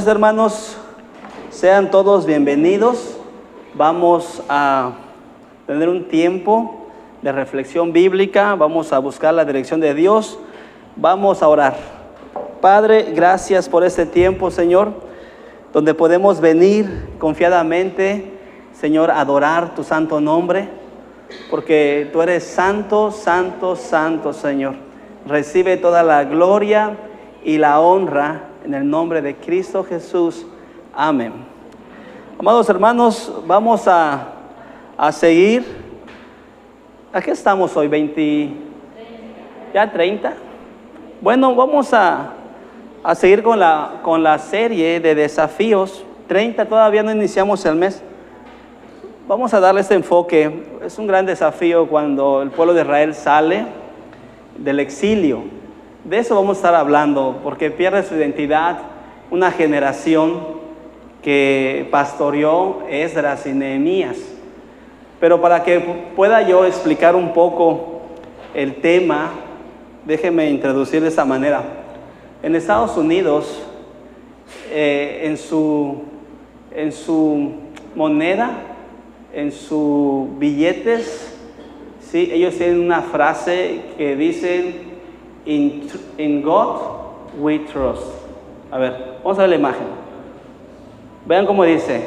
hermanos, sean todos bienvenidos. Vamos a tener un tiempo de reflexión bíblica, vamos a buscar la dirección de Dios, vamos a orar. Padre, gracias por este tiempo, Señor, donde podemos venir confiadamente, Señor, a adorar tu santo nombre, porque tú eres santo, santo, santo, Señor. Recibe toda la gloria y la honra en el nombre de Cristo Jesús. Amén. Amados hermanos, vamos a seguir. ¿A qué estamos hoy? ¿20? ¿Ya 30? Bueno, vamos a seguir con la serie de desafíos. 30, todavía no iniciamos el mes. Vamos a darle este enfoque. Es un gran desafío cuando el pueblo de Israel sale del exilio. De eso vamos a estar hablando, porque pierde su identidad una generación que pastoreó Esdras y Nehemías. Pero para que pueda yo explicar un poco el tema, déjeme introducir de esta manera. En Estados Unidos, en su moneda, en sus billetes, ¿sí? Ellos tienen una frase que dicen: In God we trust. A ver, vamos a ver la imagen. Vean cómo dice.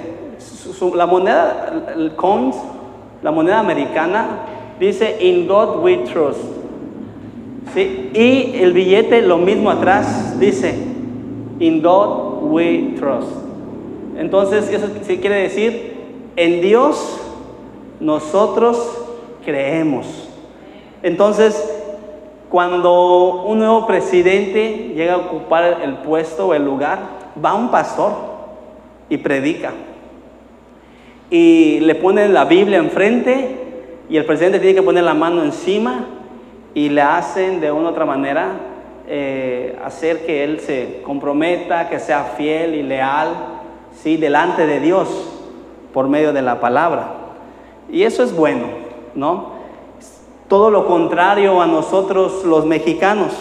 La moneda, el coins, la moneda americana, dice In God we trust. ¿Sí? Y el billete, lo mismo atrás, dice In God we trust. Entonces, eso sí quiere decir: en Dios nosotros creemos. Entonces, cuando un nuevo presidente llega a ocupar el puesto o el lugar, va un pastor y predica. Y le ponen la Biblia enfrente y el presidente tiene que poner la mano encima y le hacen de una u otra manera hacer que él se comprometa, que sea fiel y leal, ¿sí?, delante de Dios por medio de la palabra. Y eso es bueno, ¿no? Todo lo contrario a nosotros los mexicanos,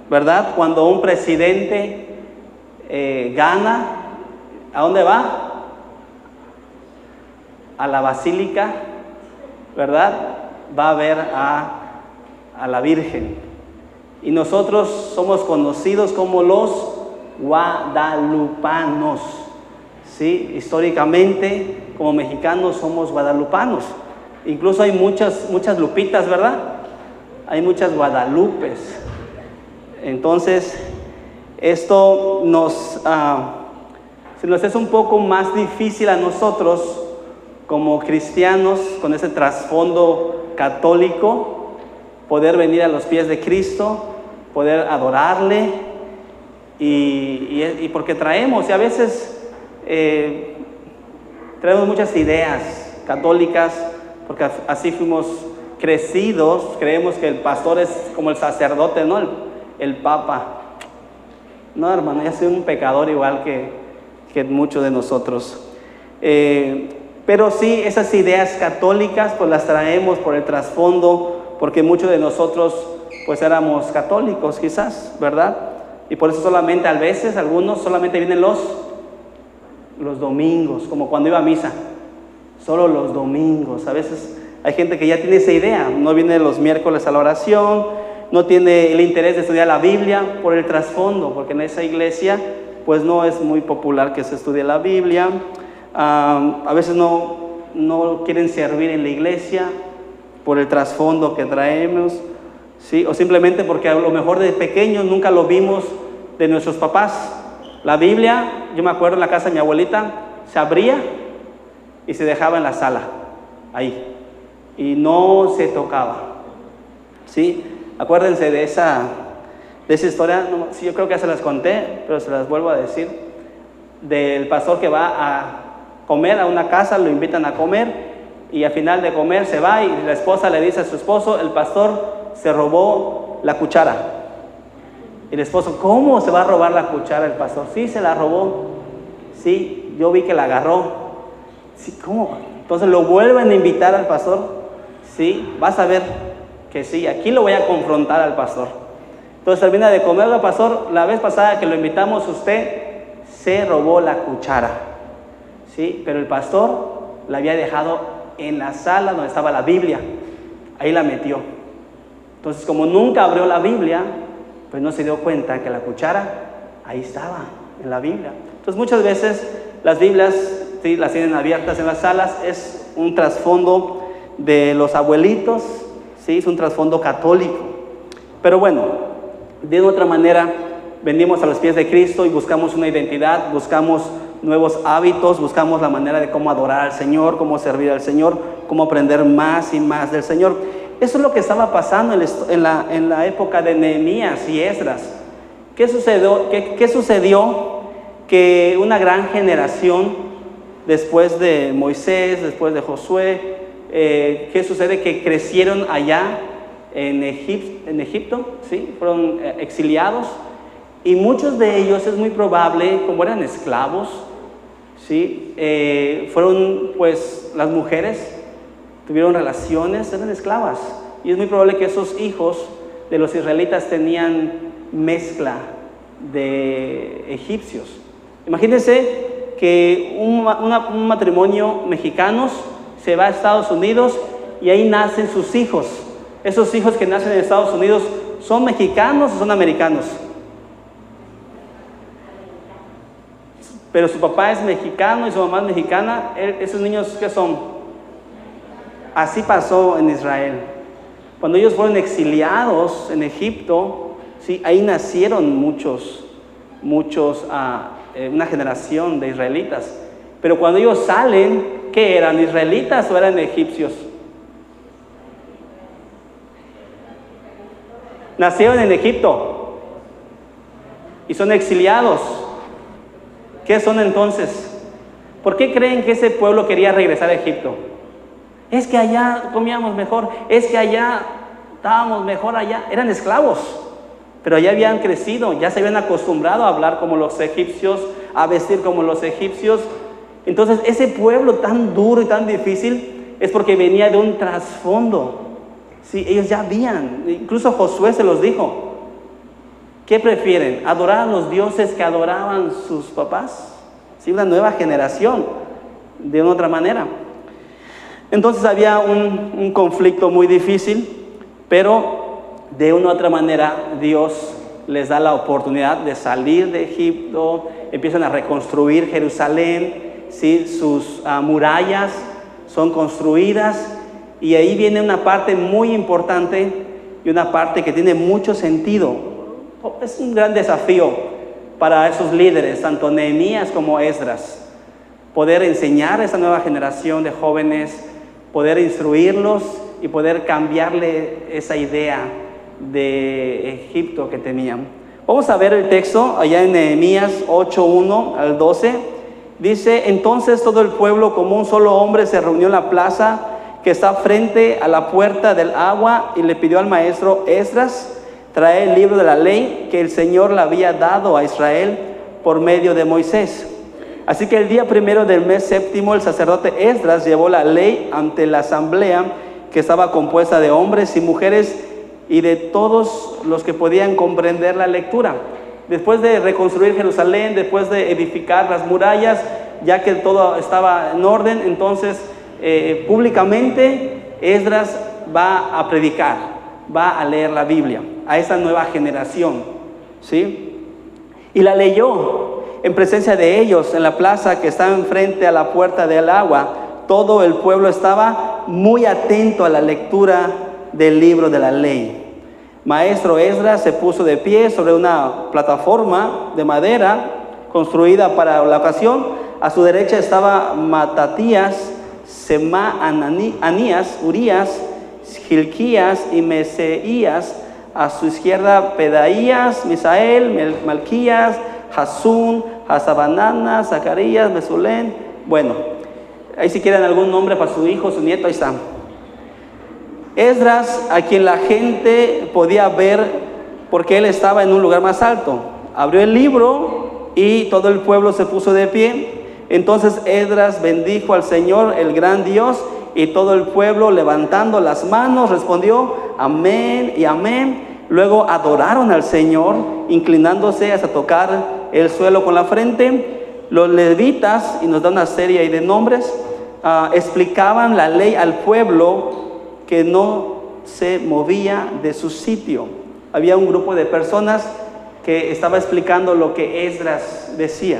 ¿verdad? Cuando un presidente gana, ¿a dónde va? A la basílica, ¿verdad? Va a ver a la Virgen. Y nosotros somos conocidos como los guadalupanos, ¿sí? Históricamente, como mexicanos, somos guadalupanos. Incluso hay muchas Lupitas, ¿verdad? Hay muchas Guadalupes. Entonces, esto se nos es un poco más difícil a nosotros como cristianos, con ese trasfondo católico, poder venir a los pies de Cristo, poder adorarle, y porque traemos, y a veces traemos muchas ideas católicas, porque así fuimos crecidos. Creemos que el pastor es como el sacerdote, ¿no? El papa. No, hermano, yo soy un pecador igual que muchos de nosotros. Pero sí, esas ideas católicas pues las traemos por el trasfondo, porque muchos de nosotros pues éramos católicos quizás, ¿verdad? Y por eso solamente a veces algunos solamente vienen los domingos, como cuando iba a misa. Solo los domingos. A veces hay gente que ya tiene esa idea, no viene los miércoles a la oración, no tiene el interés de estudiar la Biblia por el trasfondo, porque en esa iglesia pues no es muy popular que se estudie la Biblia. A veces no quieren servir en la iglesia por el trasfondo que traemos, ¿sí? O simplemente porque a lo mejor de pequeños nunca lo vimos de nuestros papás. La Biblia, yo me acuerdo en la casa de mi abuelita, se abría y se dejaba en la sala, ahí, y no se tocaba, ¿sí? Acuérdense de esa historia, no, sí, yo creo que ya se las conté, pero se las vuelvo a decir, del pastor que va a comer a una casa, lo invitan a comer, y al final de comer se va, y la esposa le dice a su esposo: el pastor se robó la cuchara. Y el esposo: ¿cómo se va a robar la cuchara el pastor? Sí, se la robó, sí, yo vi que la agarró. Sí, ¿cómo? Entonces lo vuelven a invitar al pastor. Sí, vas a ver que sí, aquí lo voy a confrontar al pastor. Entonces termina de comer el pastor. La vez pasada que lo invitamos, usted se robó la cuchara, ¿sí? Pero el pastor la había dejado en la sala donde estaba la Biblia, ahí la metió. Entonces, como nunca abrió la Biblia, pues no se dio cuenta que la cuchara ahí estaba, en la Biblia. Entonces, muchas veces las Biblias, ¿sí?, las tienen abiertas en las salas, es un trasfondo de los abuelitos, ¿sí? Es un trasfondo católico. Pero bueno, de otra manera, venimos a los pies de Cristo y buscamos una identidad, buscamos nuevos hábitos, buscamos la manera de cómo adorar al Señor, cómo servir al Señor, cómo aprender más y más del Señor. Eso es lo que estaba pasando en la época de Nehemías y Esdras. ¿Qué sucedió? Que una gran generación, después de Moisés, después de Josué, ¿qué sucede? Que crecieron allá en Egipto, ¿sí? Fueron exiliados, y muchos de ellos es muy probable, como eran esclavos, ¿sí? Fueron, pues, las mujeres tuvieron relaciones, eran esclavas, y es muy probable que esos hijos de los israelitas tenían mezcla de egipcios. Imagínense que un matrimonio mexicanos se va a Estados Unidos y ahí nacen sus hijos. Esos hijos que nacen en Estados Unidos, ¿son mexicanos o son americanos? Pero su papá es mexicano y su mamá es mexicana. ¿Esos niños qué son? Así pasó en Israel. Cuando ellos fueron exiliados en Egipto, ¿sí?, ahí nacieron muchos, una generación de israelitas. Pero cuando ellos salen, ¿qué eran? ¿Israelitas o eran egipcios? Nacieron en Egipto y son exiliados. ¿Qué son entonces? ¿Por qué creen que ese pueblo quería regresar a Egipto? Es que allá comíamos mejor, es que allá estábamos mejor allá. Eran esclavos, pero allá habían crecido, ya se habían acostumbrado a hablar como los egipcios, a vestir como los egipcios. Entonces, ese pueblo tan duro y tan difícil es porque venía de un trasfondo. Sí, ellos ya habían, incluso Josué se los dijo. ¿Qué prefieren? ¿Adorar a los dioses que adoraban sus papás? Sí, una nueva generación, de una otra manera. Entonces había un conflicto muy difícil, pero de una u otra manera Dios les da la oportunidad de salir de Egipto, empiezan a reconstruir Jerusalén, ¿sí? Sus murallas son construidas, y ahí viene una parte muy importante y una parte que tiene mucho sentido. Es un gran desafío para esos líderes, tanto Nehemías como Esdras, poder enseñar a esa nueva generación de jóvenes, poder instruirlos y poder cambiarle esa idea de Egipto que tenían. Vamos a ver el texto allá en Nehemías 8:1 al 12. Dice: entonces todo el pueblo como un solo hombre se reunió en la plaza que está frente a la puerta del agua y le pidió al maestro Esdras traer el libro de la ley que el Señor le había dado a Israel por medio de Moisés. Así que el día primero del mes séptimo el sacerdote Esdras llevó la ley ante la asamblea, que estaba compuesta de hombres y mujeres y de todos los que podían comprender la lectura. Después de reconstruir Jerusalén, después de edificar las murallas, ya que todo estaba en orden, entonces públicamente Esdras va a predicar, va a leer la Biblia a esa nueva generación, ¿sí? Y la leyó en presencia de ellos en la plaza que estaba enfrente a la puerta del agua. Todo el pueblo estaba muy atento a la lectura del libro de la ley. Maestro Esdras se puso de pie sobre una plataforma de madera construida para la ocasión. A su derecha estaba Matatías, Anías, Urías, Gilquías y Meseías. A su izquierda Pedaías, Misael, Malquías, Hasún, Hasabanana, Zacarías, Mesulén. Bueno, ahí si quieren algún nombre para su hijo, su nieto, ahí está. Esdras, a quien la gente podía ver porque él estaba en un lugar más alto, abrió el libro y todo el pueblo se puso de pie. Entonces Esdras bendijo al Señor, el gran Dios, y todo el pueblo, levantando las manos, respondió amén y amén. Luego adoraron al Señor, inclinándose hasta tocar el suelo con la frente. Los levitas, y nos da una serie ahí de nombres, explicaban la ley al pueblo que no se movía de su sitio. Había un grupo de personas que estaba explicando lo que Esdras decía.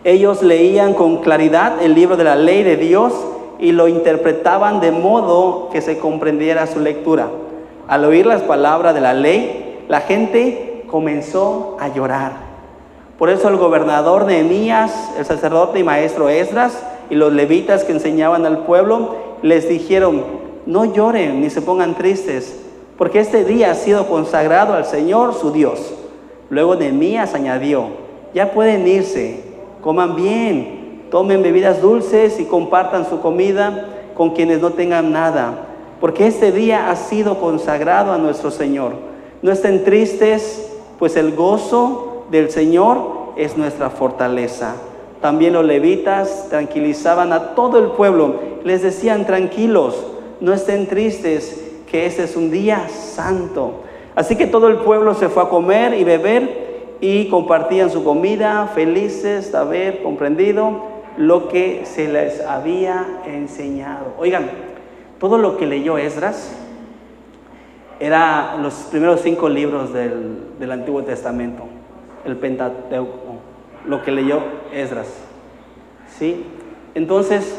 Ellos leían con claridad el libro de la ley de Dios y lo interpretaban de modo que se comprendiera su lectura. Al oír las palabras de la ley, la gente comenzó a llorar. Por eso el gobernador Nehemías, el sacerdote y maestro Esdras y los levitas que enseñaban al pueblo les dijeron: no lloren ni se pongan tristes, porque este día ha sido consagrado al Señor su Dios. Luego Nehemías añadió: ya pueden irse, coman bien, tomen bebidas dulces y compartan su comida con quienes no tengan nada, porque este día ha sido consagrado a nuestro Señor. No estén tristes, pues el gozo del Señor es nuestra fortaleza. También los levitas tranquilizaban a todo el pueblo, les decían: tranquilos, no estén tristes, que este es un día santo. Así que todo el pueblo se fue a comer y beber y compartían su comida, felices de haber comprendido lo que se les había enseñado. Oigan, todo lo que leyó Esdras era los primeros 5 libros del Antiguo Testamento, el Pentateuco, lo que leyó Esdras, ¿sí? Entonces,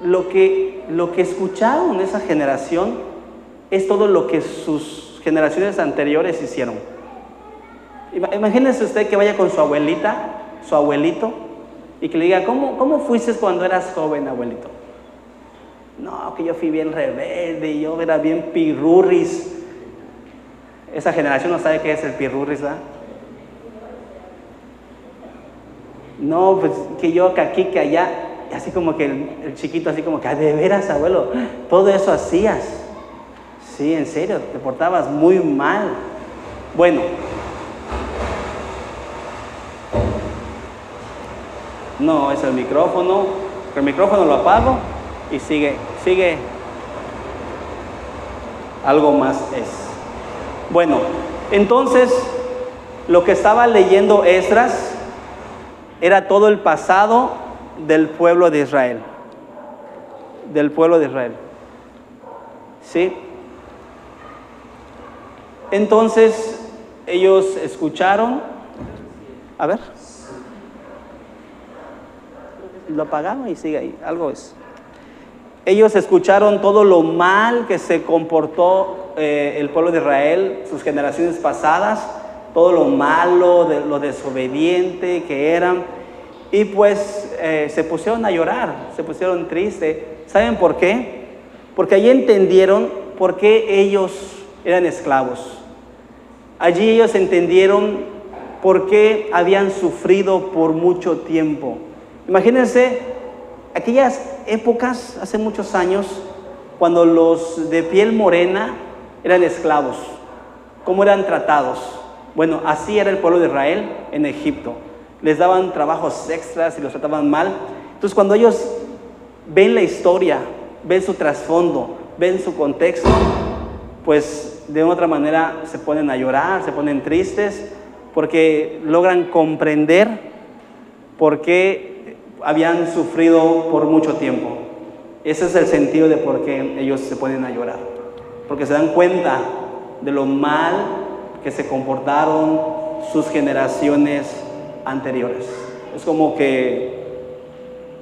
lo que escucharon esa generación es todo lo que sus generaciones anteriores hicieron. Imagínense usted que vaya con su abuelita, su abuelito, y que le diga: ¿Cómo fuiste cuando eras joven, abuelito? No, que yo fui bien rebelde, y yo era bien pirurris. Esa generación no sabe qué es el pirurris, ¿verdad? No, pues que yo que aquí, que allá. Y así como que el chiquito, así como que: ¿de veras, abuelo? Todo eso hacías. Sí, en serio, te portabas muy mal. Bueno, no, es el micrófono lo apago y sigue. Algo más es. Bueno, entonces, lo que estaba leyendo Esdras era todo el pasado del pueblo de Israel. ¿Sí? Entonces, ellos escucharon. A ver. Lo apagaron y sigue ahí. Algo es. Ellos escucharon todo lo mal que se comportó el pueblo de Israel, sus generaciones pasadas, todo lo malo, lo desobediente que eran. Y pues se pusieron a llorar, se pusieron tristes. ¿Saben por qué? Porque allí entendieron por qué ellos eran esclavos. Allí ellos entendieron por qué habían sufrido por mucho tiempo. Imagínense aquellas épocas, hace muchos años, cuando los de piel morena eran esclavos. ¿Cómo eran tratados? Bueno, así era el pueblo de Israel en Egipto. Les daban trabajos extras y los trataban mal. Entonces, cuando ellos ven la historia, ven su trasfondo, ven su contexto, pues de otra manera se ponen a llorar, se ponen tristes, porque logran comprender por qué habían sufrido por mucho tiempo. Ese es el sentido de por qué ellos se ponen a llorar, porque se dan cuenta de lo mal que se comportaron sus generaciones anteriores. Es como que,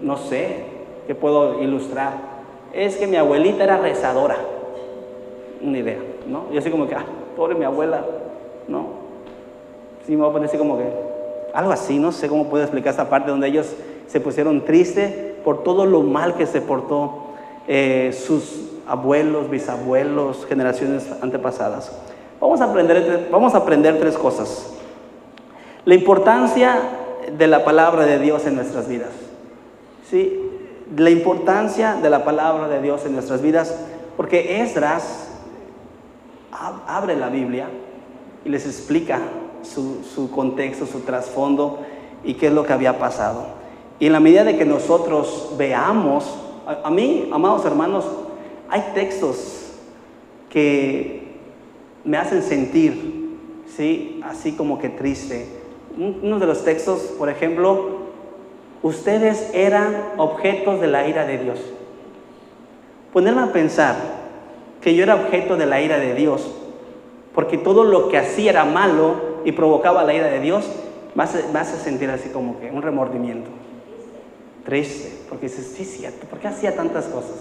no sé, ¿qué puedo ilustrar? Es que mi abuelita era rezadora. Una idea, ¿no? Y así como que, pobre mi abuela, ¿no? Sí, me voy a poner así como que, algo así, no sé cómo puedo explicar esta parte donde ellos se pusieron tristes por todo lo mal que se portó sus abuelos, bisabuelos, generaciones antepasadas. Vamos a aprender 3 cosas. La importancia de la palabra de Dios en nuestras vidas. ¿Sí? La importancia de la palabra de Dios en nuestras vidas, porque Esdras abre la Biblia y les explica su contexto, su trasfondo y qué es lo que había pasado. Y en la medida de que nosotros veamos, a mí, amados hermanos, hay textos que me hacen sentir, ¿sí? Así como que triste. Uno de los textos, por ejemplo, ustedes eran objetos de la ira de Dios. Ponerme a pensar que yo era objeto de la ira de Dios, porque todo lo que hacía era malo y provocaba la ira de Dios, me hace sentir así como que un remordimiento. Triste, porque dices, sí, cierto, ¿por qué hacía tantas cosas?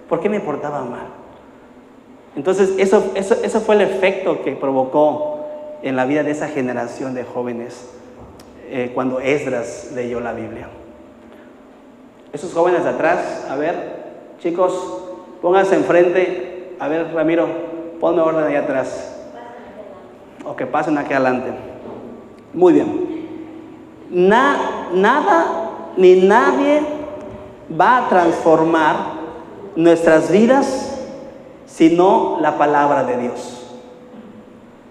¿Por qué me portaba mal? Entonces, eso fue el efecto que provocó en la vida de esa generación de jóvenes cuando Esdras leyó la Biblia. Esos jóvenes de atrás, a ver, chicos, pónganse enfrente. A ver, Ramiro, ponme orden ahí atrás. O que pasen aquí adelante. Muy bien. Nada ni nadie va a transformar nuestras vidas sino la palabra de Dios.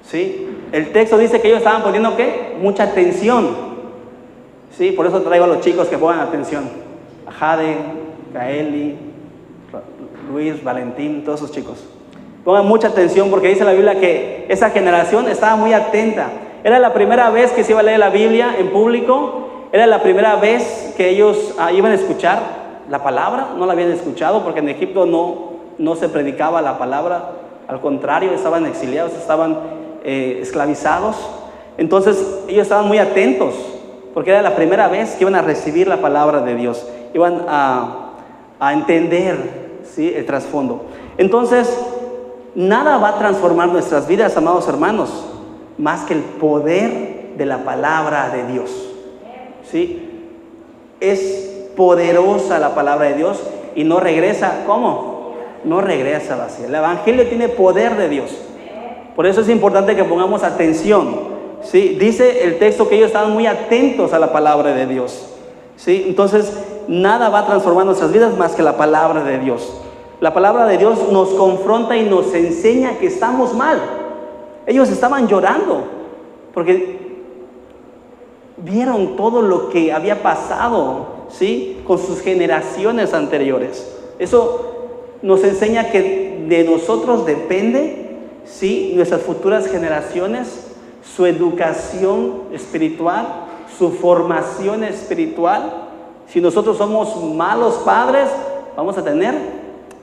¿Sí? El texto dice que ellos estaban poniendo ¿qué? Mucha atención. ¿Sí? Por eso traigo a los chicos que pongan atención. A Jade, Kaeli, Luis, Valentín, todos esos chicos. Pongan mucha atención porque dice la Biblia que esa generación estaba muy atenta. Era la primera vez que se iba a leer la Biblia en público. Era la primera vez que ellos iban a escuchar la palabra. No la habían escuchado porque en Egipto no se predicaba la palabra. Al contrario, estaban exiliados, estaban esclavizados. Entonces ellos estaban muy atentos porque era la primera vez que iban a recibir la palabra de Dios. Iban a entender, ¿sí?, el trasfondo. Entonces, nada va a transformar nuestras vidas, amados hermanos, más que el poder de la palabra de Dios. ¿Sí? Es poderosa la palabra de Dios y no regresa. ¿Cómo? No regresa vacía. El evangelio tiene poder de Dios. Por eso es importante que pongamos atención. ¿Sí? Dice el texto que ellos estaban muy atentos a la palabra de Dios. ¿Sí? Entonces, nada va a transformar nuestras vidas más que la palabra de Dios. La palabra de Dios nos confronta y nos enseña que estamos mal. Ellos estaban llorando porque vieron todo lo que había pasado, ¿sí?, con sus generaciones anteriores. Eso nos enseña que de nosotros depende, ¿sí?, nuestras futuras generaciones, su educación espiritual, su formación espiritual. Si nosotros somos malos padres, vamos a tener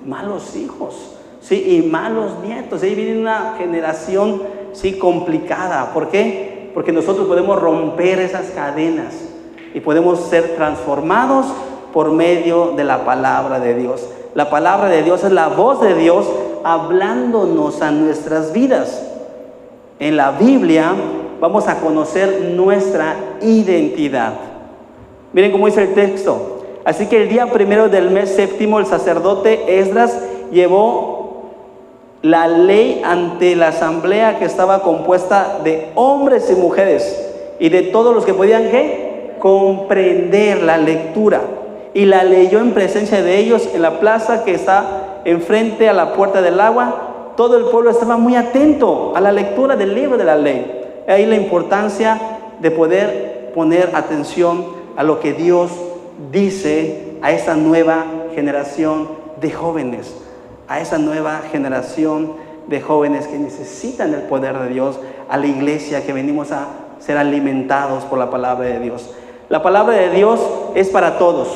malos hijos, ¿sí?, y malos nietos. Ahí viene una generación, ¿sí?, complicada. ¿Por qué? Porque nosotros podemos romper esas cadenas y podemos ser transformados por medio de la palabra de Dios. La palabra de Dios es la voz de Dios hablándonos a nuestras vidas. En la Biblia vamos a conocer nuestra identidad. Miren cómo dice el texto. Así que el día primero del mes séptimo, el sacerdote Esdras llevó la ley ante la asamblea que estaba compuesta de hombres y mujeres y de todos los que podían ¿qué? Comprender la lectura, y la leyó en presencia de ellos en la plaza que está enfrente a la puerta del agua. Todo el pueblo estaba muy atento a la lectura del libro de la ley. Ahí la importancia de poder poner atención a lo que Dios dice a esa nueva generación de jóvenes, a esa nueva generación de jóvenes que necesitan el poder de Dios, a la iglesia que venimos a ser alimentados por la palabra de Dios. La palabra de Dios es para todos,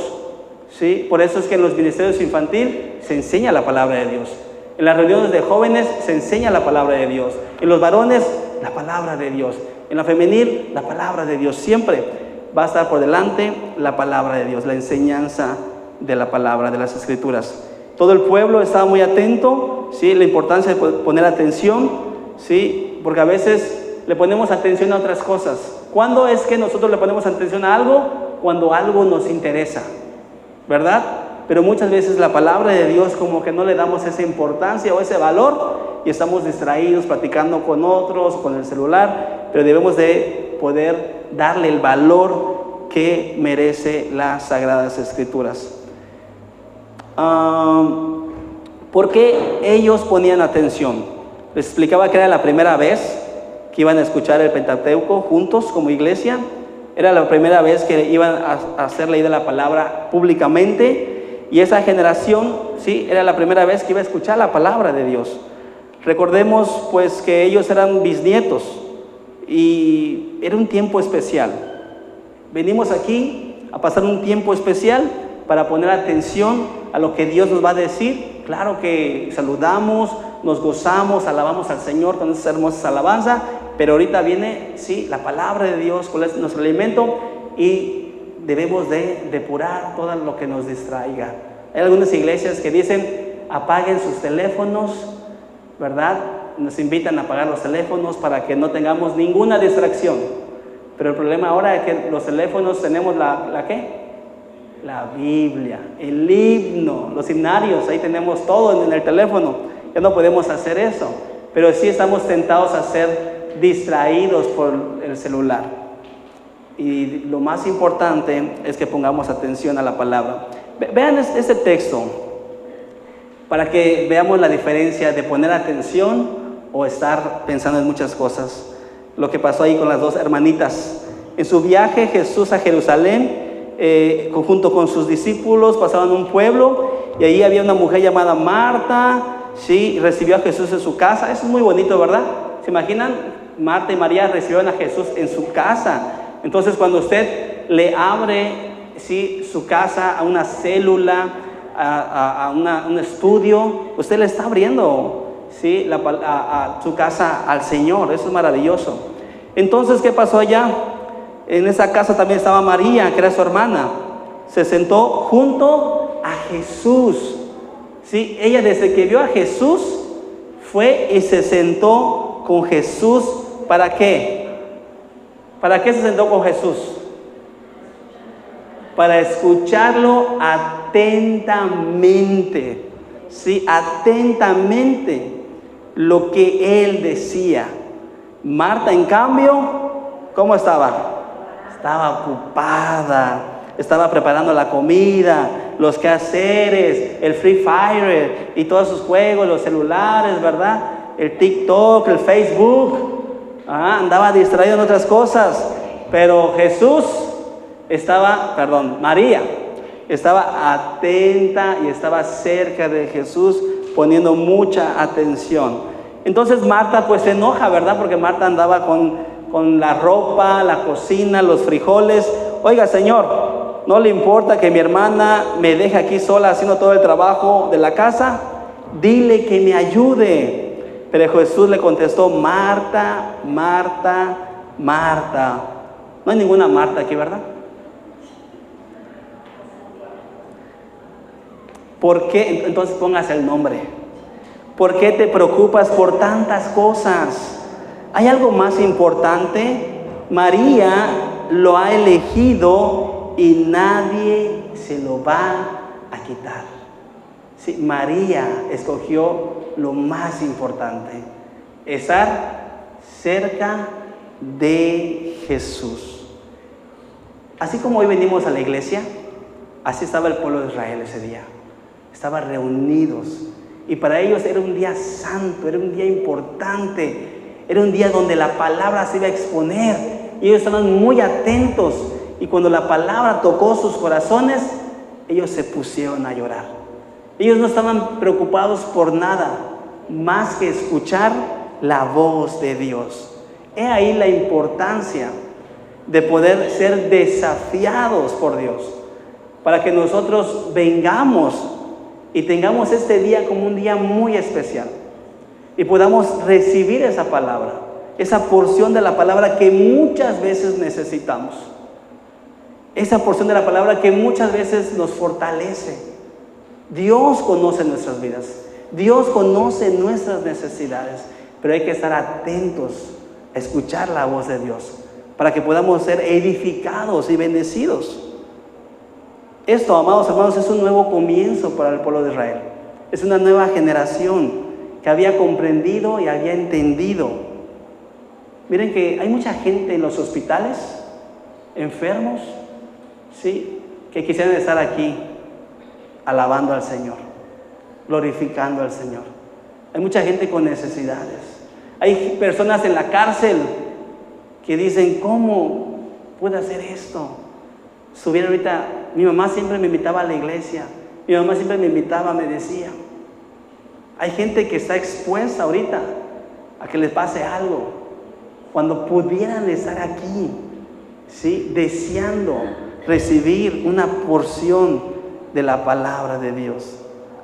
¿sí? Por eso es que en los ministerios infantil se enseña la palabra de Dios. En las reuniones de jóvenes se enseña la palabra de Dios. En los varones, la palabra de Dios. En la femenil, la palabra de Dios. Siempre va a estar por delante la palabra de Dios, la enseñanza de la palabra, de las escrituras. Todo el pueblo estaba muy atento, ¿sí? La importancia de poner atención, ¿sí? Porque a veces le ponemos atención a otras cosas. ¿Cuándo es que nosotros le ponemos atención a algo? Cuando algo nos interesa, ¿verdad? Pero muchas veces la palabra de Dios como que no le damos esa importancia o ese valor y estamos distraídos platicando con otros, con el celular, pero debemos de poder darle el valor que merece las Sagradas Escrituras. ¿Por qué ellos ponían atención? Les explicaba que era la primera vez que iban a escuchar el Pentateuco juntos como iglesia. Era la primera vez que iban a hacer leída la palabra públicamente, y esa generación, sí, era la primera vez que iba a escuchar la palabra de Dios. Recordemos pues que ellos eran bisnietos y era un tiempo especial. Venimos aquí a pasar un tiempo especial para poner atención a lo que Dios nos va a decir. Claro que saludamos, nos gozamos, alabamos al Señor con esas hermosas alabanzas, pero ahorita viene, sí, la palabra de Dios, cuál es nuestro alimento, y debemos de depurar todo lo que nos distraiga. Hay algunas iglesias que dicen, apaguen sus teléfonos, ¿verdad? Nos invitan a apagar los teléfonos para que no tengamos ninguna distracción. Pero el problema ahora es que los teléfonos tenemos ¿la qué? La Biblia, el himno, los himnarios, ahí tenemos todo en el teléfono. Ya no podemos hacer eso, pero sí estamos tentados a ser distraídos por el celular. Y lo más importante es que pongamos atención a la palabra. Vean este texto para que veamos la diferencia de poner atención o estar pensando en muchas cosas. Lo que pasó ahí con las dos hermanitas. En su viaje Jesús a Jerusalén, junto con sus discípulos, pasaban un pueblo y ahí había una mujer llamada Marta, sí, recibió a Jesús en su casa. Eso es muy bonito, ¿verdad? ¿Se imaginan? Marta y María recibieron a Jesús en su casa. Entonces, cuando usted le abre, sí, su casa a una célula, a un estudio, usted le está abriendo, sí, a su casa al Señor. Eso es maravilloso. Entonces, ¿qué pasó allá? En esa casa también estaba María, que era su hermana. Se sentó junto a Jesús. ¿Sí? Ella, desde que vio a Jesús, fue y se sentó con Jesús. ¿Para qué? ¿Para qué se sentó con Jesús? Para escucharlo atentamente. ¿Sí? Atentamente lo que él decía. Marta, en cambio, ¿cómo estaba? Estaba ocupada, estaba preparando la comida, los quehaceres, el Free Fire y todos sus juegos, los celulares, ¿verdad? El TikTok, el Facebook. Andaba distraído en otras cosas. Pero María estaba atenta y estaba cerca de Jesús, poniendo mucha atención. Entonces Marta pues se enoja, ¿verdad? Porque Marta andaba con la ropa, la cocina, los frijoles. Oiga, Señor, ¿no le importa que mi hermana me deje aquí sola haciendo todo el trabajo de la casa? Dile que me ayude. Pero Jesús le contestó, Marta, Marta, Marta. No hay ninguna Marta aquí, ¿verdad? ¿Por qué? Entonces póngase el nombre. ¿Por qué te preocupas por tantas cosas? ¿Hay algo más importante? María lo ha elegido y nadie se lo va a quitar. Sí, María escogió lo más importante, estar cerca de Jesús. Así como hoy venimos a la iglesia, así estaba el pueblo de Israel ese día. Estaban reunidos y para ellos era un día santo, era un día importante. Era un día donde la palabra se iba a exponer y ellos estaban muy atentos, y cuando la palabra tocó sus corazones, ellos se pusieron a llorar. Ellos no estaban preocupados por nada más que escuchar la voz de Dios. He ahí la importancia de poder ser desafiados por Dios, para que nosotros vengamos y tengamos este día como un día muy especial. Y podamos recibir esa palabra, esa porción de la palabra que muchas veces necesitamos. Esa porción de la palabra que muchas veces nos fortalece. Dios conoce nuestras vidas. Dios conoce nuestras necesidades. Pero hay que estar atentos a escuchar la voz de Dios, para que podamos ser edificados y bendecidos. Esto, amados hermanos, es un nuevo comienzo para el pueblo de Israel. Es una nueva generación que había comprendido y había entendido. Miren que hay mucha gente en los hospitales, enfermos, ¿sí?, que quisieran estar aquí alabando al Señor, glorificando al Señor. Hay mucha gente con necesidades. Hay personas en la cárcel que dicen, ¿cómo puedo hacer esto? Subieron ahorita, mi mamá siempre me invitaba a la iglesia, mi mamá siempre me invitaba, me decía. Hay gente que está expuesta ahorita a que les pase algo. cuando pudieran estar aquí, ¿sí? Deseando recibir una porción de la palabra de Dios.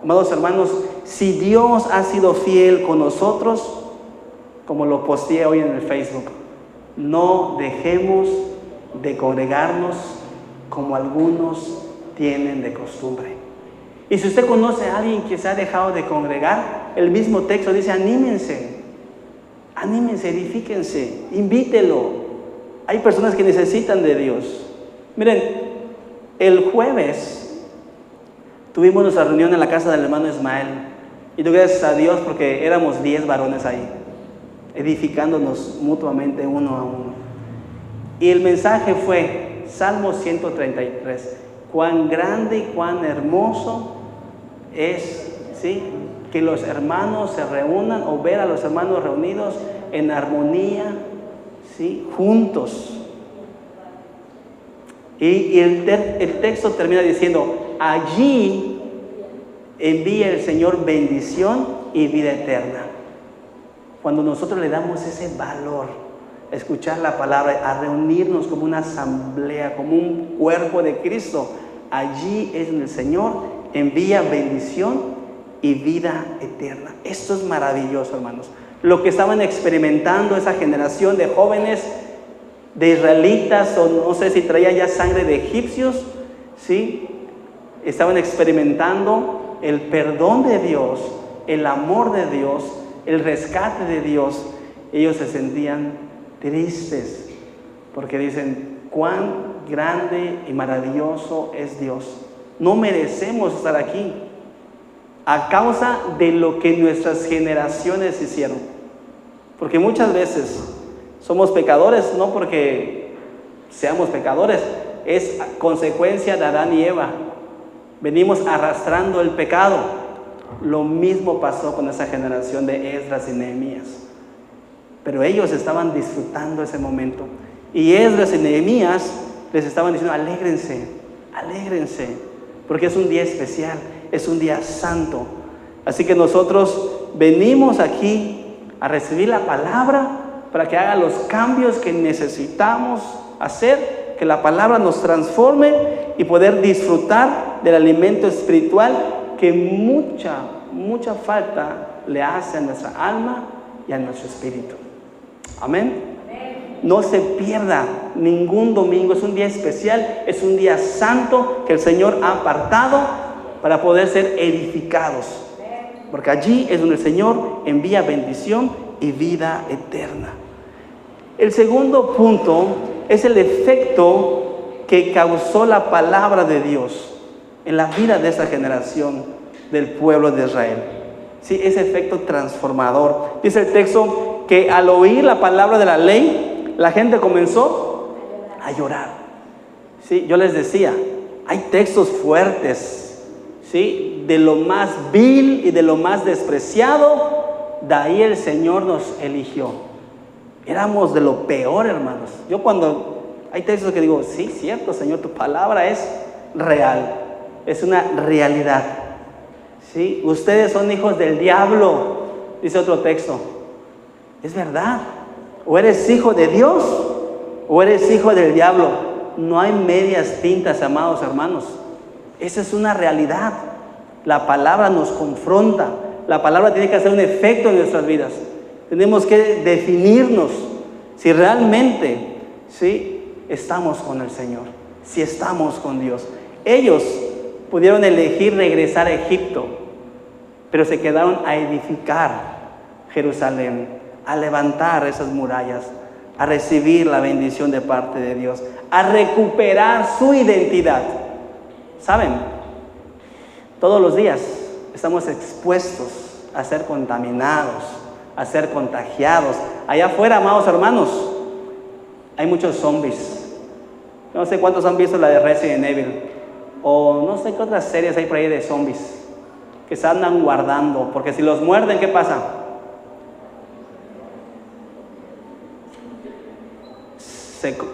Amados hermanos, si Dios ha sido fiel con nosotros, como lo posteé hoy en el Facebook, no dejemos de congregarnos como algunos tienen de costumbre. Y si usted conoce a alguien que se ha dejado de congregar, el mismo texto dice: anímense, edifíquense, invítelo. Hay personas que necesitan de Dios. Miren, el jueves tuvimos nuestra reunión en la casa del hermano Ismael, y doy gracias a Dios porque éramos 10 varones ahí, edificándonos mutuamente uno a uno. Y el mensaje fue Salmo 133. Cuán grande y cuán hermoso es, ¿sí?, que los hermanos se reúnan, o ver a los hermanos reunidos en armonía, ¿sí?, juntos. Y el texto termina diciendo: allí envía el Señor bendición y vida eterna. Cuando nosotros le damos ese valor a escuchar la palabra, a reunirnos como una asamblea, como un cuerpo de Cristo, allí es donde el Señor envía bendición y vida eterna. Esto es maravilloso, hermanos. Lo que estaban experimentando esa generación de jóvenes, de israelitas, o no sé si traía ya sangre de egipcios, ¿sí? Estaban experimentando el perdón de Dios, el amor de Dios, el rescate de Dios. Ellos se sentían tristes porque dicen: cuán grande y maravilloso es Dios. No merecemos estar aquí a causa de lo que nuestras generaciones hicieron. Porque muchas veces somos pecadores no porque seamos pecadores, es consecuencia de Adán y Eva. Venimos arrastrando el pecado. Lo mismo pasó con esa generación de Esdras y Nehemías. Pero ellos estaban disfrutando ese momento. Y Esdras y Nehemías les estaban diciendo: alégrense, alégrense, porque es un día especial, es un día santo. Así que nosotros venimos aquí a recibir la palabra para que haga los cambios que necesitamos hacer, que la palabra nos transforme y poder disfrutar del alimento espiritual que mucha falta le hace a nuestra alma y a nuestro espíritu. Amén. No se pierda ningún domingo. Es un día especial, es un día santo que el Señor ha apartado para poder ser edificados, porque allí es donde el Señor envía bendición y vida eterna. El segundo punto es el efecto que causó la palabra de Dios en la vida de esa generación del pueblo de Israel. Sí, ese efecto transformador. Dice el texto que al oír la palabra de la ley, la gente comenzó a llorar. Sí, yo les decía, hay textos fuertes, ¿sí?, de lo más vil y de lo más despreciado. De ahí el Señor nos eligió. Éramos de lo peor, hermanos. Yo cuando hay textos que digo: sí, cierto, Señor, tu palabra es real, es una realidad. ¿Sí? Ustedes son hijos del diablo, dice otro texto. Es verdad. O eres hijo de Dios o eres hijo del diablo. No hay medias tintas, amados hermanos. Esa es una realidad. La palabra nos confronta. La palabra tiene que hacer un efecto en nuestras vidas. Tenemos que definirnos si realmente, ¿sí?, estamos con el Señor, si estamos con Dios. Ellos pudieron elegir regresar a Egipto, pero se quedaron a edificar Jerusalén, a levantar esas murallas, a recibir la bendición de parte de Dios, a recuperar su identidad. ¿Saben? Todos los días estamos expuestos a ser contaminados, a ser contagiados. Allá afuera, amados hermanos, hay muchos zombies. No sé cuántos han visto la de Resident Evil, o no sé qué otras series hay por ahí de zombies que se andan guardando, porque si los muerden, ¿qué pasa?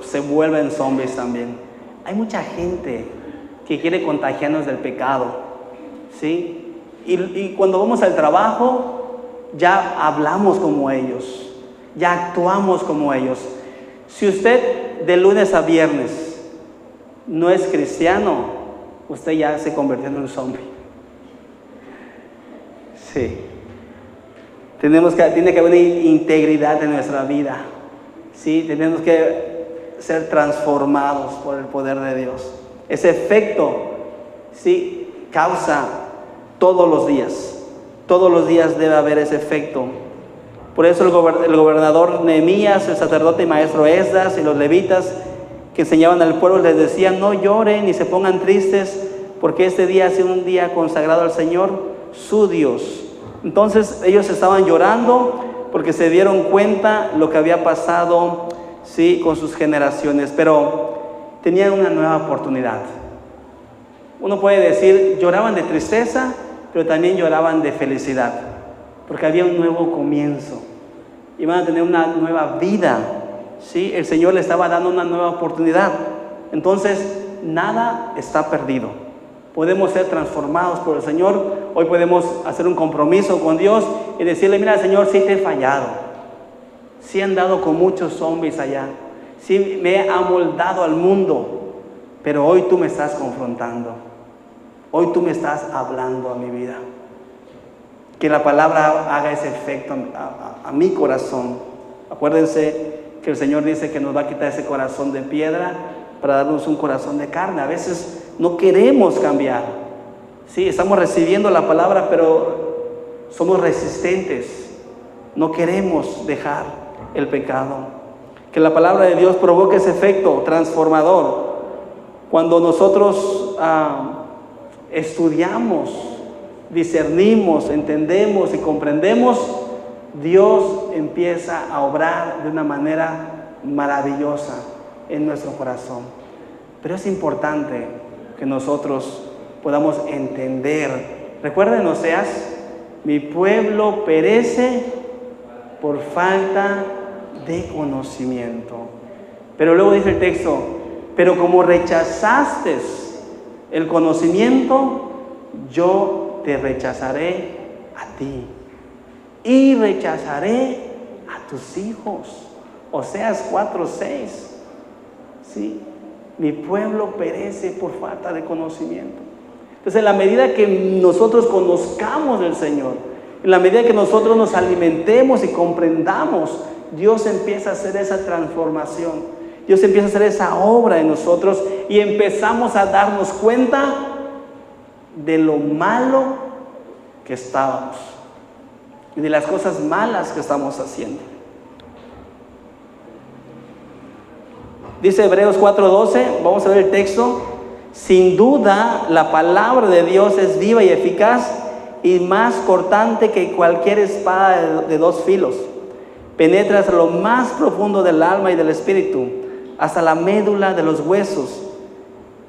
Se vuelven zombies también. Hay mucha gente que quiere contagiarnos del pecado, ¿sí? Y cuando vamos al trabajo, ya hablamos como ellos, ya actuamos como ellos. Si usted de lunes a viernes no es cristiano, usted ya se convirtió en un zombie. Sí. Tiene que haber integridad en nuestra vida. Sí, tenemos que ser transformados por el poder de Dios. Ese efecto, sí, causa todos los días. Todos los días debe haber ese efecto. Por eso el gobernador Nehemías, el sacerdote y maestro Esdras y los levitas que enseñaban al pueblo les decían: no lloren ni se pongan tristes, porque este día ha sido un día consagrado al Señor, su Dios. Entonces ellos estaban llorando porque se dieron cuenta lo que había pasado, sí, con sus generaciones, pero tenían una nueva oportunidad. Uno puede decir, lloraban de tristeza, pero también lloraban de felicidad, porque había un nuevo comienzo, iban a tener una nueva vida, ¿sí? El Señor le estaba dando una nueva oportunidad. Entonces nada está perdido. Podemos ser transformados por el Señor. Hoy podemos hacer un compromiso con Dios y decirle: mira, Señor, sí te he fallado, sí he andado con muchos zombies allá, sí me he amoldado al mundo, pero hoy tú me estás confrontando, hoy tú me estás hablando a mi vida. Que la palabra haga ese efecto a mi corazón. Acuérdense que el Señor dice que nos va a quitar ese corazón de piedra para darnos un corazón de carne. A veces no queremos cambiar. Sí, estamos recibiendo la palabra, pero somos resistentes. No queremos dejar el pecado. Que la palabra de Dios provoque ese efecto transformador. Cuando nosotros estudiamos, discernimos, entendemos y comprendemos, Dios empieza a obrar de una manera maravillosa en nuestro corazón. Pero es importante que nosotros podamos entender. Recuerden Oseas: mi pueblo perece por falta de conocimiento. Pero luego dice el texto: pero como rechazaste el conocimiento, yo te rechazaré a ti y rechazaré a tus hijos. Oseas 4:6. ¿Sí? Mi pueblo perece por falta de conocimiento. Entonces, en la medida que nosotros conozcamos del Señor, en la medida que nosotros nos alimentemos y comprendamos, Dios empieza a hacer esa transformación. Dios empieza a hacer esa obra en nosotros y empezamos a darnos cuenta de lo malo que estábamos y de las cosas malas que estamos haciendo. Dice Hebreos 4:12, vamos a ver el texto: sin duda la palabra de Dios es viva y eficaz y más cortante que cualquier espada de dos filos. Penetra hasta lo más profundo del alma y del espíritu, hasta la médula de los huesos,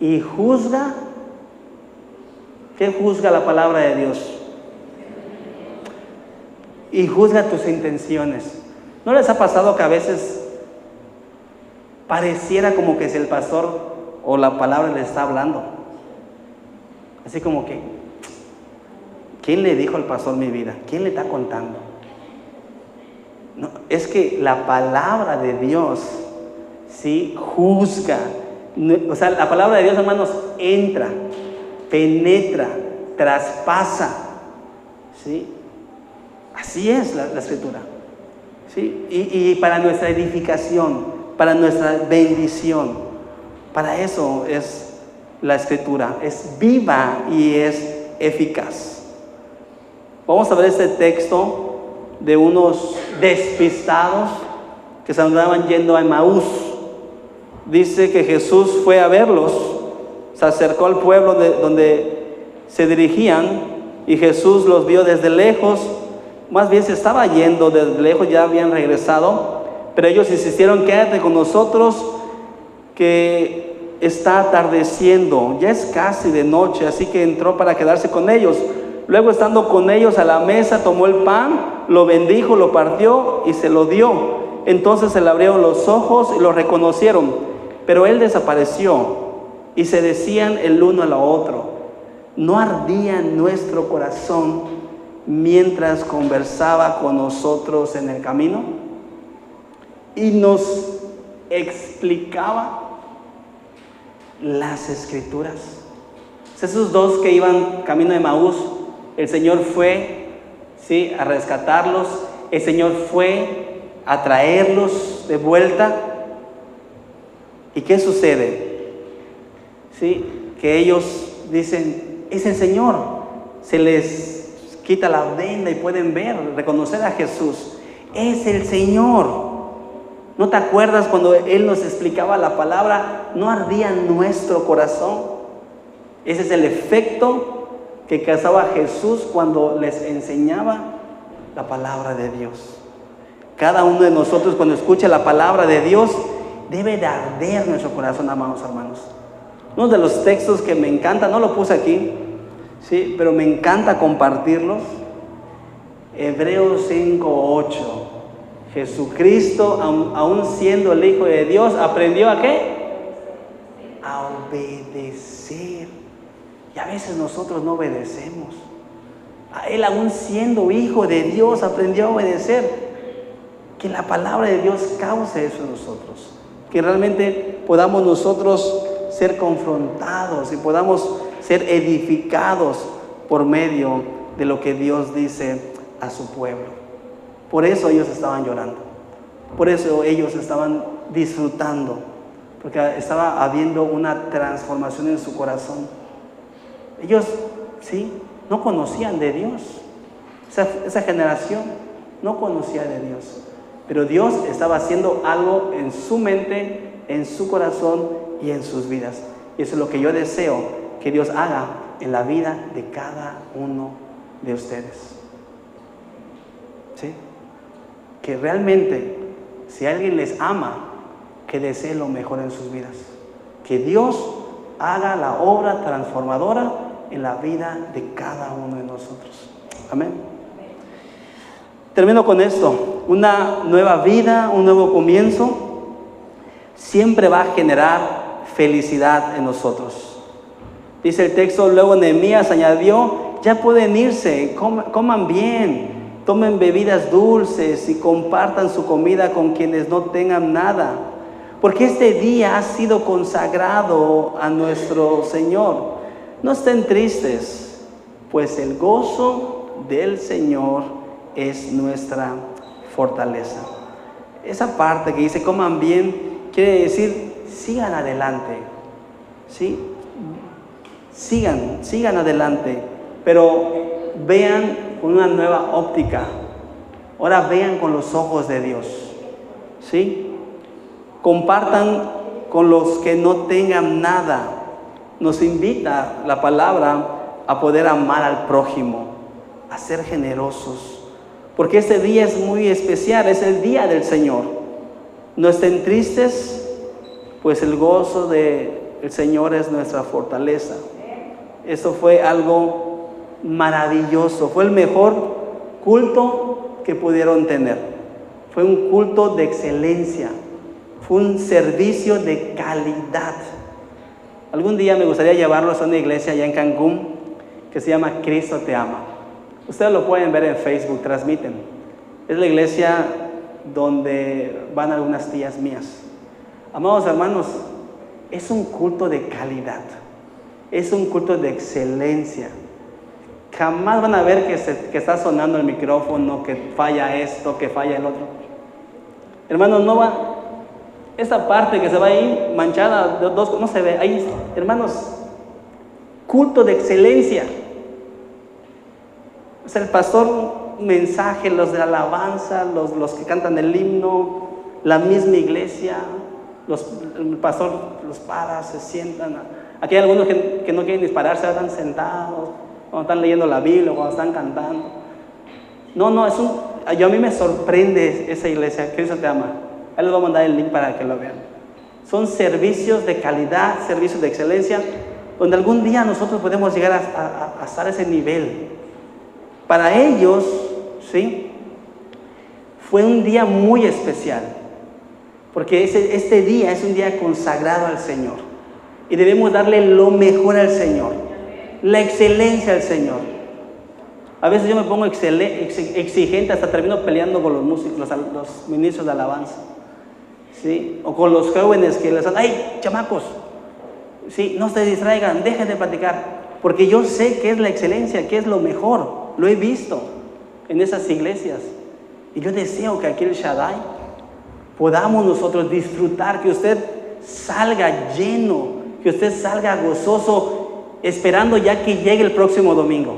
y juzga. ¿Qué juzga la palabra de Dios? Y juzga tus intenciones. ¿No les ha pasado que a veces pareciera como que si el pastor o la palabra le está hablando? Así como que, ¿quién le dijo al pastor mi vida? ¿Quién le está contando? No, es que la palabra de Dios, sí, juzga. O sea, la palabra de Dios, hermanos, entra, penetra, traspasa. ¿Sí? Así es la escritura. ¿Sí? Y para nuestra edificación, para nuestra bendición, para eso es la escritura. Es viva y es eficaz. Vamos a ver este texto de unos despistados que se andaban yendo a Emaús. Dice que Jesús fue a verlos, se acercó al pueblo donde se dirigían, y Jesús los vio desde lejos. Más bien se estaba yendo desde lejos, ya habían regresado, pero ellos insistieron: quédate con nosotros, que está atardeciendo, ya es casi de noche. Así que entró para quedarse con ellos. Luego, estando con ellos a la mesa, tomó el pan, lo bendijo, lo partió y se lo dio. Entonces se le abrieron los ojos y lo reconocieron, pero él desapareció, y se decían el uno al otro: ¿no ardía nuestro corazón mientras conversaba con nosotros en el camino? y nos explicaba las Escrituras. Esos dos que iban camino de Emaús, el Señor fue, ¿sí?, a rescatarlos. El Señor fue a traerlos de vuelta. ¿Y qué sucede? ¿Sí? Que ellos dicen, es el Señor. Se les quita la venda y pueden ver, reconocer a Jesús. Es el Señor. ¿No te acuerdas cuando Él nos explicaba la palabra? ¿No ardía nuestro corazón? Ese es el efecto que causaba Jesús cuando les enseñaba la palabra de Dios. Cada uno de nosotros, cuando escucha la palabra de Dios, debe de arder nuestro corazón, amados hermanos. Uno de los textos que me encanta, no lo puse aquí, ¿sí?, pero me encanta compartirlos. Hebreos 5:8. Jesucristo, aún siendo el Hijo de Dios, ¿aprendió a qué? A obedecer. Y a veces nosotros no obedecemos. A Él, aún siendo Hijo de Dios, aprendió a obedecer. Que la palabra de Dios cause eso en nosotros. Que realmente podamos nosotros ser confrontados y podamos ser edificados por medio de lo que Dios dice a su pueblo. Por eso ellos estaban llorando. Por eso ellos estaban disfrutando. Porque estaba habiendo una transformación en su corazón. Ellos, sí, no conocían de Dios. Esa generación no conocía de Dios. Pero Dios estaba haciendo algo en su mente, en su corazón y en sus vidas. Y eso es lo que yo deseo que Dios haga en la vida de cada uno de ustedes. ¿Sí? Que realmente, si alguien les ama, que desee lo mejor en sus vidas. Que Dios haga la obra transformadora en la vida de cada uno de nosotros. Amén. Termino con esto. Una nueva vida, un nuevo comienzo, siempre va a generar felicidad en nosotros. Dice el texto, luego Nehemías añadió, ya pueden irse, coman bien, tomen bebidas dulces y compartan su comida con quienes no tengan nada, porque este día ha sido consagrado a nuestro Señor. No estén tristes, pues el gozo del Señor es nuestra fortaleza. Esa parte que dice coman bien quiere decir sigan adelante, ¿sí? Sigan adelante, pero vean con una nueva óptica. Ahora vean con los ojos de Dios, ¿sí? Compartan con los que no tengan nada. Nos invita la palabra a poder amar al prójimo, a ser generosos, porque este día es muy especial, es el día del Señor. No estén tristes, pues el gozo del Señor es nuestra fortaleza. Eso fue algo maravilloso, fue el mejor culto que pudieron tener. Fue un culto de excelencia, fue un servicio de calidad. Algún día me gustaría llevarlos a una iglesia allá en Cancún que se llama Cristo Te Ama. Ustedes lo pueden ver en Facebook, transmiten. Es la iglesia donde van algunas tías mías. Amados hermanos, es un culto de calidad. Es un culto de excelencia. Jamás van a ver que está sonando el micrófono, que falla esto, que falla el otro. Hermanos, no va... Esta parte que se va ahí manchada, no se ve. Ahí, hermanos, culto de excelencia. O sea, el pastor, mensaje, los de alabanza, los que cantan el himno, la misma iglesia, el pastor los para, se sientan. Aquí hay algunos que no quieren dispararse, están sentados, cuando están leyendo la Biblia, cuando están cantando. No, a mí me sorprende esa iglesia, Cristo Te Ama. Ahí les voy a mandar el link para que lo vean. Son servicios de calidad, servicios de excelencia, donde algún día nosotros podemos llegar a estar a ese nivel. Para ellos, ¿sí?, fue un día muy especial, porque este día es un día consagrado al Señor. Y debemos darle lo mejor al Señor, la excelencia al Señor. A veces yo me pongo exigente, hasta termino peleando con los músicos, los ministros de alabanza. ¿sí? O con los jóvenes que les dicen, ¡ay, chamacos! ¿Sí? No se distraigan, dejen de platicar. Porque yo sé que es la excelencia, que es lo mejor. Lo he visto en esas iglesias. Y yo deseo que aquí el Shaddai podamos nosotros disfrutar, que usted salga lleno, que usted salga gozoso, esperando ya que llegue el próximo domingo.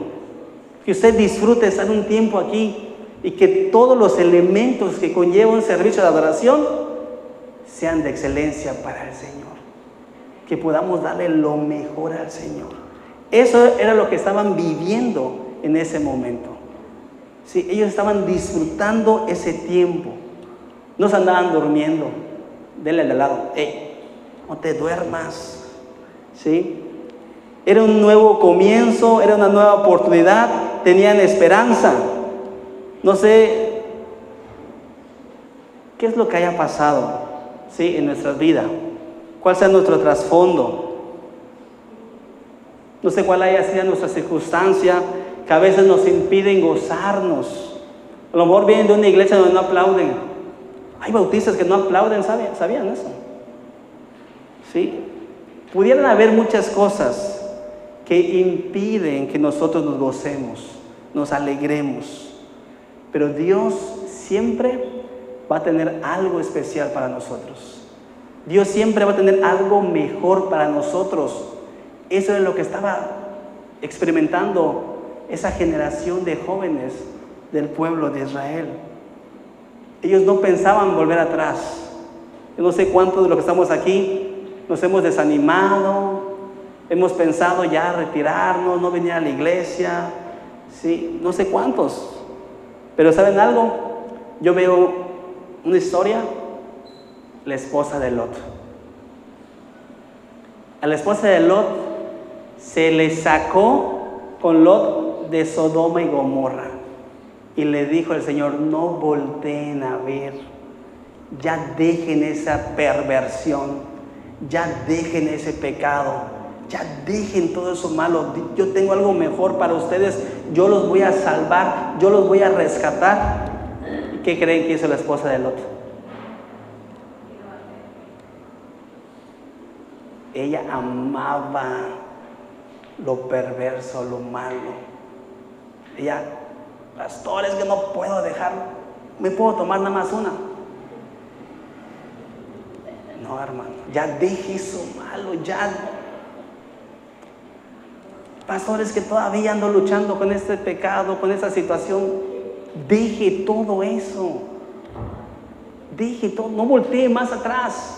Que usted disfrute estar un tiempo aquí y que todos los elementos que conlleva un servicio de adoración sean de excelencia para el Señor. Que podamos darle lo mejor al Señor. Eso era lo que estaban viviendo en ese momento. Sí, ellos estaban disfrutando ese tiempo. No se andaban durmiendo. Denle al lado, no te duermas. ¿Sí? Era un nuevo comienzo, era una nueva oportunidad, tenían esperanza. No sé qué es lo que haya pasado, ¿sí?, en nuestras vidas. ¿Cuál sea nuestro trasfondo? No sé cuál haya sido nuestra circunstancia que a veces nos impiden gozarnos. A lo mejor vienen de una iglesia donde no aplauden. Hay bautistas que no aplauden, ¿sabían eso? ¿Sí? Pudieran haber muchas cosas que impiden que nosotros nos gocemos, nos alegremos. Pero Dios siempre va a tener algo especial para nosotros. Dios siempre va a tener algo mejor para nosotros. Eso es lo que estaba experimentando esa generación de jóvenes del pueblo de Israel. Ellos no pensaban volver atrás. Yo no sé cuántos de los que estamos aquí nos hemos desanimado, hemos pensado ya retirarnos, no venir a la iglesia, ¿sí? No sé cuántos. Pero ¿saben algo? Yo veo una historia, la esposa de Lot. A la esposa de Lot se le sacó con Lot de Sodoma y Gomorra. Y le dijo el Señor, no volteen a ver, ya dejen esa perversión, ya dejen ese pecado, ya dejen todo eso malo. Yo tengo algo mejor para ustedes, yo los voy a salvar, yo los voy a rescatar. ¿Y qué creen que hizo la esposa de Lot? Ella amaba lo perverso, lo malo. Ella, pastor, es que no puedo dejar, me puedo tomar nada más una. No, hermano, ya deje eso malo, ya. Pastor, es que todavía ando luchando con este pecado, con esta situación. Deje todo eso. Deje todo, no voltee más atrás.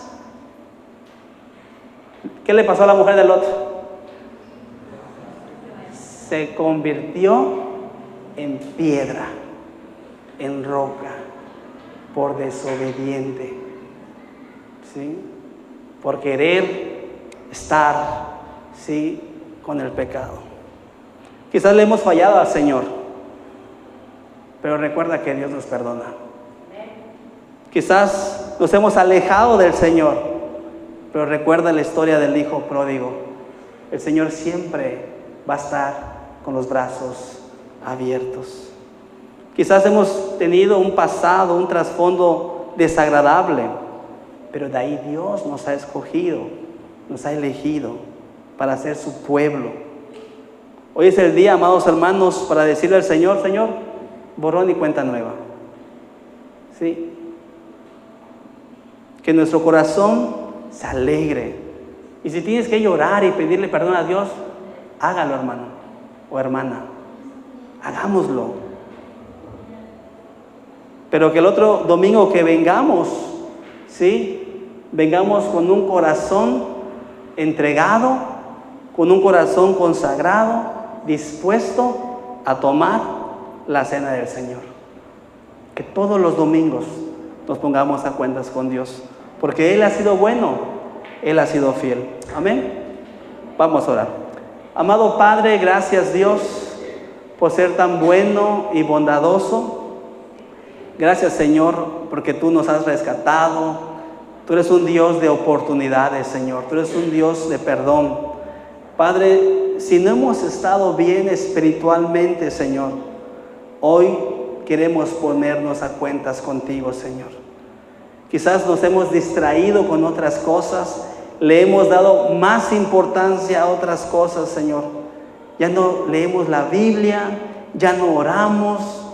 ¿Qué le pasó a la mujer de Lot? Se convirtió en piedra, en roca, por desobediente, ¿sí? Por querer estar, ¿sí?, con el pecado. Quizás le hemos fallado al Señor, pero recuerda que Dios nos perdona. Quizás nos hemos alejado del Señor, pero recuerda la historia del hijo pródigo. El Señor siempre va a estar con los brazos abiertos. Quizás hemos tenido un pasado, un trasfondo desagradable, pero de ahí Dios nos ha escogido, nos ha elegido para ser su pueblo. Hoy es el día, amados hermanos, para decirle al Señor, Señor, borrón y cuenta nueva. ¿Sí? Que nuestro corazón se alegre. Y si tienes que llorar y pedirle perdón a Dios, hágalo, hermano o hermana. Hagámoslo. Pero que el otro domingo que vengamos, ¿sí?, vengamos con un corazón entregado, con un corazón consagrado, dispuesto a tomar la cena del Señor. Que todos los domingos nos pongamos a cuentas con Dios, porque Él ha sido bueno, Él ha sido fiel. Amén. Vamos a orar. Amado Padre, gracias Dios por ser tan bueno y bondadoso. Gracias, Señor, porque tú nos has rescatado. Tú eres un Dios de oportunidades, Señor. Tú eres un Dios de perdón. Padre, si no hemos estado bien espiritualmente, Señor, hoy queremos ponernos a cuentas contigo, Señor. Quizás nos hemos distraído con otras cosas, le hemos dado más importancia a otras cosas, Señor. Ya no leemos la Biblia, ya no oramos.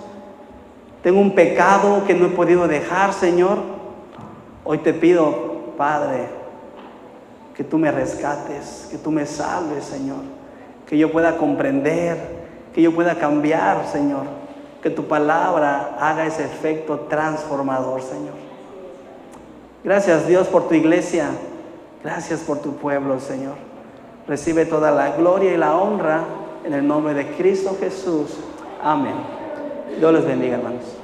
Tengo un pecado que no he podido dejar, Señor. Hoy te pido, Padre, que tú me rescates, que tú me salves, Señor. Que yo pueda comprender, que yo pueda cambiar, Señor. Que tu palabra haga ese efecto transformador, Señor. Gracias, Dios, por tu iglesia. Gracias por tu pueblo, Señor. Recibe toda la gloria y la honra en el nombre de Cristo Jesús. Amén. Dios les bendiga, hermanos.